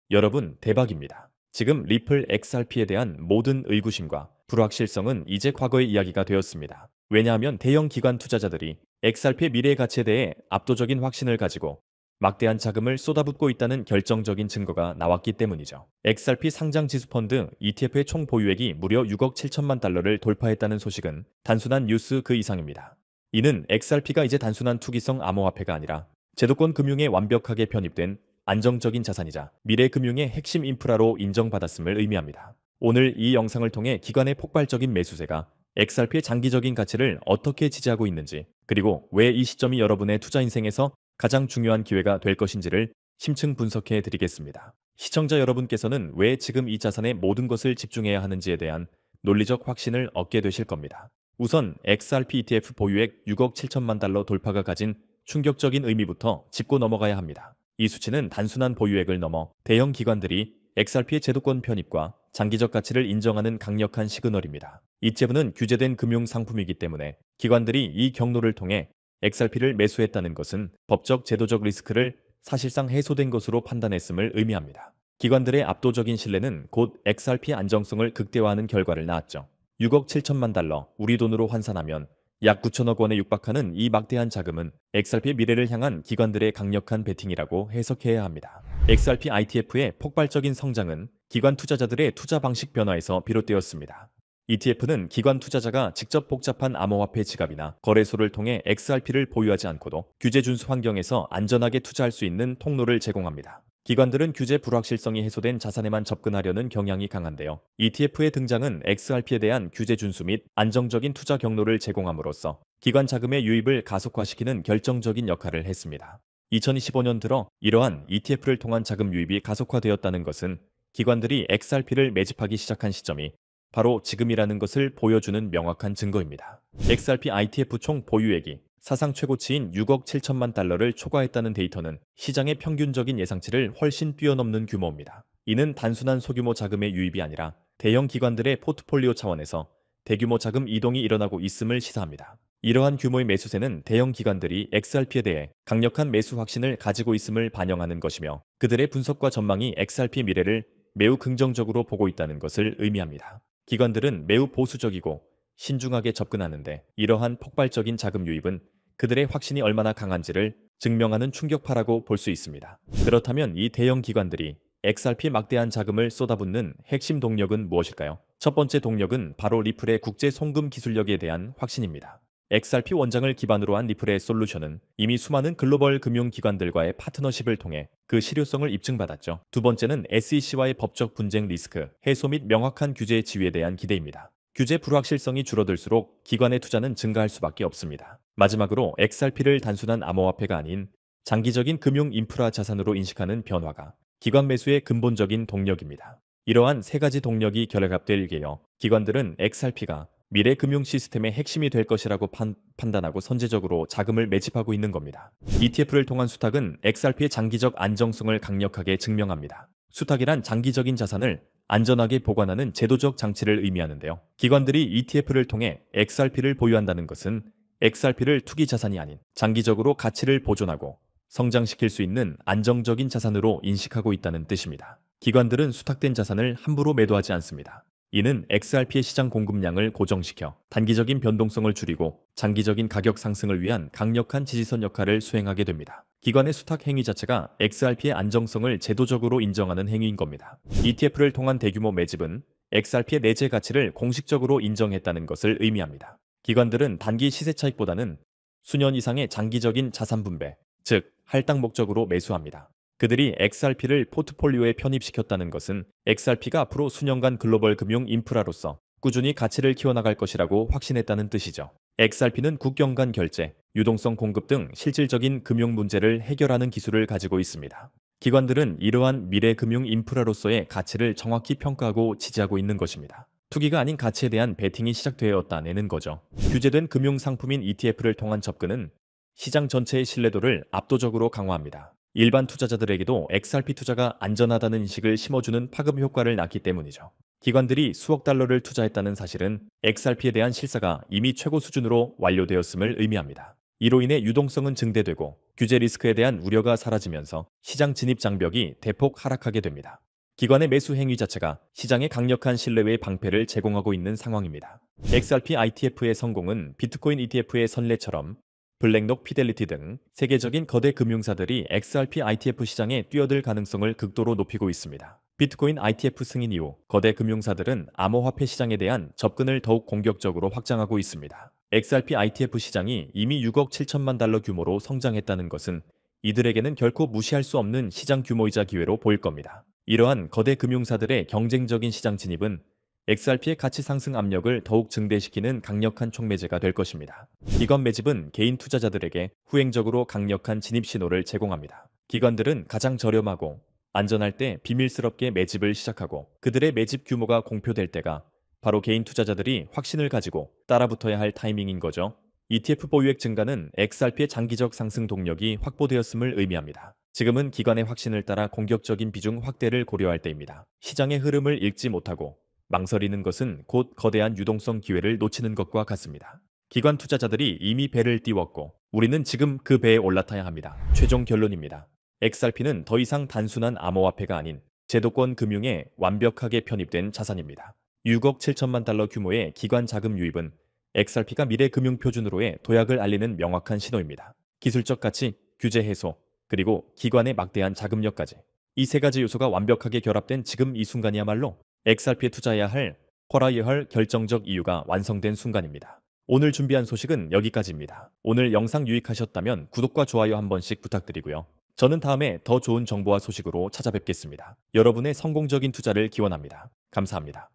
여러분, 대박입니다. 지금 리플 XRP에 대한 모든 의구심과 불확실성은 이제 과거의 이야기가 되었습니다. 왜냐하면 대형 기관 투자자들이 XRP의 미래 가치에 대해 압도적인 확신을 가지고 막대한 자금을 쏟아붓고 있다는 결정적인 증거가 나왔기 때문이죠. XRP 상장 지수 펀드 ETF의 총 보유액이 무려 6억 7천만 달러를 돌파했다는 소식은 단순한 뉴스 그 이상입니다. 이는 XRP가 이제 단순한 투기성 암호화폐가 아니라 제도권 금융에 완벽하게 편입된 안정적인 자산이자 미래 금융의 핵심 인프라로 인정받았음을 의미합니다. 오늘 이 영상을 통해 기관의 폭발적인 매수세가 XRP의 장기적인 가치를 어떻게 지지하고 있는지, 그리고 왜 이 시점이 여러분의 투자 인생에서 가장 중요한 기회가 될 것인지를 심층 분석해 드리겠습니다. 시청자 여러분께서는 왜 지금 이 자산에 모든 것을 집중해야 하는지에 대한 논리적 확신을 얻게 되실 겁니다. 우선 XRP ETF 보유액 6억 7천만 달러 돌파가 가진 충격적인 의미부터 짚고 넘어가야 합니다. 이 수치는 단순한 보유액을 넘어 대형 기관들이 XRP의 제도권 편입과 장기적 가치를 인정하는 강력한 시그널입니다. ETF는 규제된 금융 상품이기 때문에 기관들이 이 경로를 통해 XRP를 매수했다는 것은 법적 제도적 리스크를 사실상 해소된 것으로 판단했음을 의미합니다. 기관들의 압도적인 신뢰는 곧 XRP의 안정성을 극대화하는 결과를 낳았죠. 6억 7천만 달러, 우리 돈으로 환산하면 약 9천억 원에 육박하는 이 막대한 자금은 XRP의 미래를 향한 기관들의 강력한 베팅이라고 해석해야 합니다. XRP ITF의 폭발적인 성장은 기관 투자자들의 투자 방식 변화에서 비롯되었습니다. ETF는 기관 투자자가 직접 복잡한 암호화폐 지갑이나 거래소를 통해 XRP를 보유하지 않고도 규제 준수 환경에서 안전하게 투자할 수 있는 통로를 제공합니다. 기관들은 규제 불확실성이 해소된 자산에만 접근하려는 경향이 강한데요. ETF의 등장은 XRP에 대한 규제 준수 및 안정적인 투자 경로를 제공함으로써 기관 자금의 유입을 가속화시키는 결정적인 역할을 했습니다. 2025년 들어 이러한 ETF를 통한 자금 유입이 가속화되었다는 것은 기관들이 XRP를 매집하기 시작한 시점이 바로 지금이라는 것을 보여주는 명확한 증거입니다. XRP ITF 총 보유액이 사상 최고치인 6억 7천만 달러를 초과했다는 데이터는 시장의 평균적인 예상치를 훨씬 뛰어넘는 규모입니다. 이는 단순한 소규모 자금의 유입이 아니라 대형 기관들의 포트폴리오 차원에서 대규모 자금 이동이 일어나고 있음을 시사합니다. 이러한 규모의 매수세는 대형 기관들이 XRP에 대해 강력한 매수 확신을 가지고 있음을 반영하는 것이며, 그들의 분석과 전망이 XRP 미래를 매우 긍정적으로 보고 있다는 것을 의미합니다. 기관들은 매우 보수적이고 신중하게 접근하는데, 이러한 폭발적인 자금 유입은 그들의 확신이 얼마나 강한지를 증명하는 충격파라고 볼 수 있습니다. 그렇다면 이 대형 기관들이 XRP 막대한 자금을 쏟아붓는 핵심 동력은 무엇일까요? 첫 번째 동력은 바로 리플의 국제 송금 기술력에 대한 확신입니다. XRP 원장을 기반으로 한 리플의 솔루션은 이미 수많은 글로벌 금융기관들과의 파트너십을 통해 그 실효성을 입증받았죠. 두 번째는 SEC와의 법적 분쟁 리스크 해소 및 명확한 규제 지위에 대한 기대입니다. 규제 불확실성이 줄어들수록 기관의 투자는 증가할 수밖에 없습니다. 마지막으로 XRP를 단순한 암호화폐가 아닌 장기적인 금융 인프라 자산으로 인식하는 변화가 기관 매수의 근본적인 동력입니다. 이러한 세 가지 동력이 결합될 게요, 기관들은 XRP가 미래 금융 시스템의 핵심이 될 것이라고 판단하고 선제적으로 자금을 매집하고 있는 겁니다. ETF를 통한 수탁은 XRP의 장기적 안정성을 강력하게 증명합니다. 수탁이란 장기적인 자산을 안전하게 보관하는 제도적 장치를 의미하는데요. 기관들이 ETF를 통해 XRP를 보유한다는 것은 XRP를 투기 자산이 아닌 장기적으로 가치를 보존하고 성장시킬 수 있는 안정적인 자산으로 인식하고 있다는 뜻입니다. 기관들은 수탁된 자산을 함부로 매도하지 않습니다. 이는 XRP의 시장 공급량을 고정시켜 단기적인 변동성을 줄이고 장기적인 가격 상승을 위한 강력한 지지선 역할을 수행하게 됩니다. 기관의 수탁 행위 자체가 XRP의 안정성을 제도적으로 인정하는 행위인 겁니다. ETF를 통한 대규모 매집은 XRP의 내재 가치를 공식적으로 인정했다는 것을 의미합니다. 기관들은 단기 시세 차익보다는 수년 이상의 장기적인 자산 분배, 즉 할당 목적으로 매수합니다. 그들이 XRP를 포트폴리오에 편입시켰다는 것은 XRP가 앞으로 수년간 글로벌 금융 인프라로서 꾸준히 가치를 키워나갈 것이라고 확신했다는 뜻이죠. XRP는 국경 간 결제, 유동성 공급 등 실질적인 금융 문제를 해결하는 기술을 가지고 있습니다. 기관들은 이러한 미래 금융 인프라로서의 가치를 정확히 평가하고 지지하고 있는 것입니다. 투기가 아닌 가치에 대한 베팅이 시작되었다는 거죠. 규제된 금융 상품인 ETF를 통한 접근은 시장 전체의 신뢰도를 압도적으로 강화합니다. 일반 투자자들에게도 XRP 투자가 안전하다는 인식을 심어주는 파급 효과를 낳기 때문이죠. 기관들이 수억 달러를 투자했다는 사실은 XRP에 대한 실사가 이미 최고 수준으로 완료되었음을 의미합니다. 이로 인해 유동성은 증대되고 규제 리스크에 대한 우려가 사라지면서 시장 진입 장벽이 대폭 하락하게 됩니다. 기관의 매수 행위 자체가 시장에 강력한 신뢰의 방패를 제공하고 있는 상황입니다. XRP ITF의 성공은 비트코인 ETF의 선례처럼 블랙록, 피델리티 등 세계적인 거대 금융사들이 XRP ITF 시장에 뛰어들 가능성을 극도로 높이고 있습니다. 비트코인 ITF 승인 이후 거대 금융사들은 암호화폐 시장에 대한 접근을 더욱 공격적으로 확장하고 있습니다. XRP ITF 시장이 이미 6억 7천만 달러 규모로 성장했다는 것은 이들에게는 결코 무시할 수 없는 시장 규모이자 기회로 보일 겁니다. 이러한 거대 금융사들의 경쟁적인 시장 진입은 XRP의 가치 상승 압력을 더욱 증대시키는 강력한 촉매제가 될 것입니다. 기관 매집은 개인 투자자들에게 후행적으로 강력한 진입 신호를 제공합니다. 기관들은 가장 저렴하고 안전할 때 비밀스럽게 매집을 시작하고 그들의 매집 규모가 공표될 때가 바로 개인 투자자들이 확신을 가지고 따라붙어야 할 타이밍인 거죠. ETF 보유액 증가는 XRP의 장기적 상승 동력이 확보되었음을 의미합니다. 지금은 기관의 확신을 따라 공격적인 비중 확대를 고려할 때입니다. 시장의 흐름을 읽지 못하고 망설이는 것은 곧 거대한 유동성 기회를 놓치는 것과 같습니다. 기관 투자자들이 이미 배를 띄웠고 우리는 지금 그 배에 올라타야 합니다. 최종 결론입니다. XRP는 더 이상 단순한 암호화폐가 아닌 제도권 금융에 완벽하게 편입된 자산입니다. 6억 7천만 달러 규모의 기관 자금 유입은 XRP가 미래 금융 표준으로의 도약을 알리는 명확한 신호입니다. 기술적 가치, 규제 해소, 그리고 기관의 막대한 자금력까지. 이 세 가지 요소가 완벽하게 결합된 지금 이 순간이야말로 XRP에 투자해야 할, 헐어야 할 결정적 이유가 완성된 순간입니다. 오늘 준비한 소식은 여기까지입니다. 오늘 영상 유익하셨다면 구독과 좋아요 한 번씩 부탁드리고요. 저는 다음에 더 좋은 정보와 소식으로 찾아뵙겠습니다. 여러분의 성공적인 투자를 기원합니다. 감사합니다.